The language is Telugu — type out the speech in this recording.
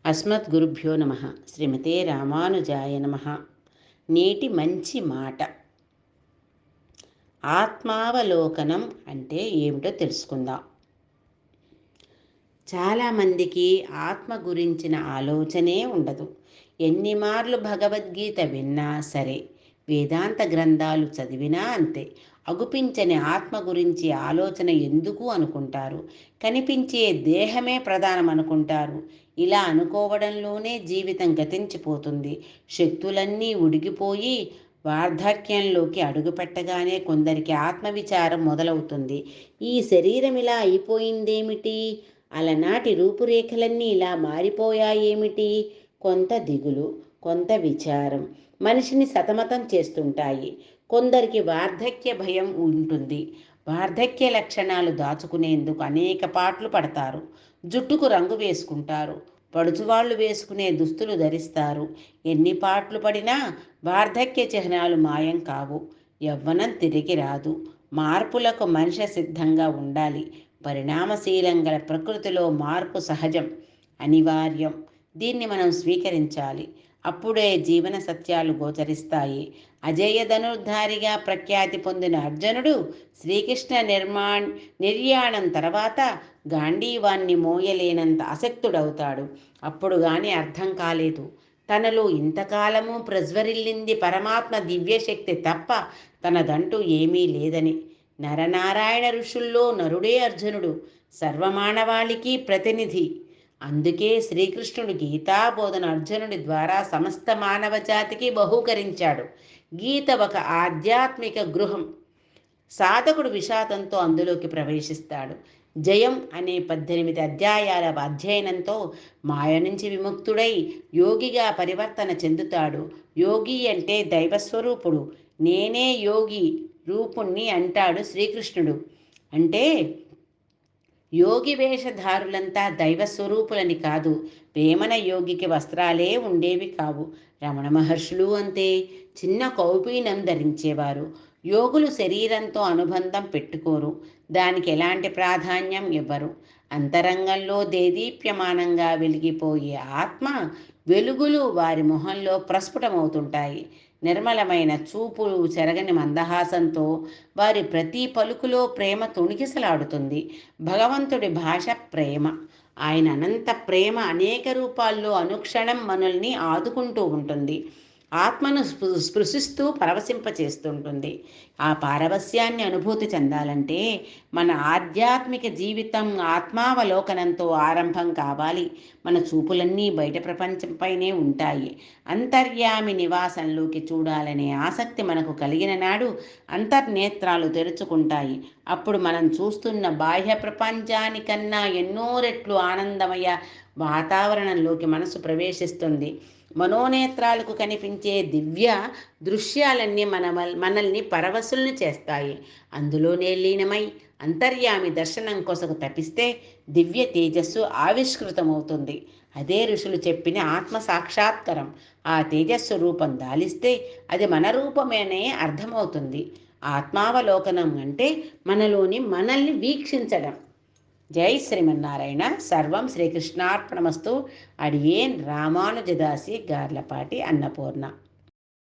అస్మద్గురుభ్యో నమ. శ్రీమతే రామానుజాయ నమ. నేటి మంచి మాట. ఆత్మావలోకనం అంటే ఏమిటో తెలుసుకుందాం. చాలామందికి ఆత్మ గురించిన ఆలోచనే ఉండదు. ఎన్ని మార్లు భగవద్గీత విన్నా సరే, వేదాంత గ్రంథాలు చదివినా అంతే. అగుపించని ఆత్మ గురించి ఆలోచన ఎందుకు అనుకుంటారు. కనిపించే దేహమే ప్రధానం అనుకుంటారు. ఇలా అనుకోవడంలోనే జీవితం గతించిపోతుంది. శక్తులన్నీ ఉడిగిపోయి వార్ధక్యంలోకి అడుగుపెట్టగానే కొందరికి ఆత్మవిచారం మొదలవుతుంది. ఈ శరీరం ఇలా అయిపోయిందేమిటి, అలనాటి రూపురేఖలన్నీ ఇలా మారిపోయాయేమిటి? కొంత దిగులు, కొంత విచారం మనిషిని సతమతం చేస్తుంటాయి. కొందరికి వార్ధక్య భయం ఉంటుంది. వార్ధక్య లక్షణాలు దాచుకునేందుకు అనేక పాట్లు పడతారు. జుట్టుకు రంగు వేసుకుంటారు. పడుచువాళ్ళు వేసుకునే దుస్తులు ధరిస్తారు. ఎన్ని పాట్లు పడినా వార్ధక్య చిహ్నాలు మాయం కావు. యవ్వనం తిరిగి రాదు. మార్పులకు మనిషి సిద్ధంగా ఉండాలి. పరిణామశీలం గల ప్రకృతిలో మార్పు సహజం, అనివార్యం. దీన్ని మనం స్వీకరించాలి. అప్పుడే జీవన సత్యాలు గోచరిస్తాయి. అజేయ ధనుర్ధారిగా ప్రఖ్యాతి పొందిన అర్జునుడు శ్రీకృష్ణ నిర్యాణం తర్వాత గాంధీవాన్ని మోయలేనంత అసక్తుడవుతాడు. అప్పుడు గాని అర్థం కాలేదు, తనలో ఇంతకాలము ప్రజ్వరిల్లింది పరమాత్మ దివ్యశక్తి తప్ప తనదంటూ ఏమీ లేదని. నరనారాయణ ఋషుల్లో నరుడే అర్జునుడు, సర్వమానవాళికి ప్రతినిధి. అందుకే శ్రీకృష్ణుడు గీతాబోధన అర్జునుడి ద్వారా సమస్త మానవ జాతికి బహూకరించాడు. గీత ఒక ఆధ్యాత్మిక గృహం. సాధకుడు విషాదంతో అందులోకి ప్రవేశిస్తాడు. జయం అనే 18 అధ్యాయాల అధ్యయనంతో మాయ నుంచి విముక్తుడై యోగిగా పరివర్తన చెందుతాడు. యోగి అంటే దైవస్వరూపుడు. నేనే యోగి రూపుణ్ణి అంటాడు శ్రీకృష్ణుడు. అంటే యోగి వేషధారులంతా దైవస్వరూపులని కాదు. వేమన యోగికి వస్త్రాలే ఉండేవి కావు. రమణ మహర్షులు అంతే, చిన్న కౌపీనం ధరించేవారు. యోగులు శరీరంతో అనుబంధం పెట్టుకోరు. దానికి ఎలాంటి ప్రాధాన్యం ఇవ్వరు. అంతరంగంలో దేదీప్యమానంగా వెలిగిపోయే ఆత్మ వెలుగులు వారి మొహంలో ప్రస్ఫుటమవుతుంటాయి. నిర్మలమైన చూపులు, చెరగని మందహాసంతో వారి ప్రతి పలుకులో ప్రేమ తొణికిసలాడుతుంది. భగవంతుడి భాష ప్రేమ. ఆయన అనంత ప్రేమ అనేక రూపాల్లో అనుక్షణం మనల్ని ఆదుకుంటూ ఉంటుంది. ఆత్మను స్పృశిస్తూ పరవశింపచేస్తుంటుంది. ఆ పారవస్యాన్ని అనుభూతి చెందాలంటే మన ఆధ్యాత్మిక జీవితం ఆత్మావలోకనంతో ఆరంభం కావాలి. మన చూపులన్నీ బయట ప్రపంచంపైనే ఉంటాయి. అంతర్యామి నివాసంలోకి చూడాలనే ఆసక్తి మనకు కలిగిన నాడు అంతర్నేత్రాలు తెరుచుకుంటాయి. అప్పుడు మనం చూస్తున్న బాహ్య ప్రపంచానికన్నా ఎన్నో రెట్లు ఆనందమయ వాతావరణంలోకి మనసు ప్రవేశిస్తుంది. మనోనేత్రాలకు కనిపించే దివ్య దృశ్యాలన్నీ మనల్ని పరవశుల్ని చేస్తాయి. అందులోనే లీనమై అంతర్యామి దర్శనం కొసకు తపిస్తే దివ్య తేజస్సు ఆవిష్కృతమవుతుంది. అదే ఋషులు చెప్పిన ఆత్మ సాక్షాత్కారం. ఆ తేజస్సు రూపం దాలిస్తే అది మన రూపమేనే అర్థమవుతుంది. ఆత్మావలోకనం అంటే మనలోని మనల్ని వీక్షించడం. జై శ్రీమన్నారాయణ. సర్వం శ్రీకృష్ణార్పణమస్తు. అడియేన్ రామానుజదాసి గార్లపాటి అన్నపూర్ణ.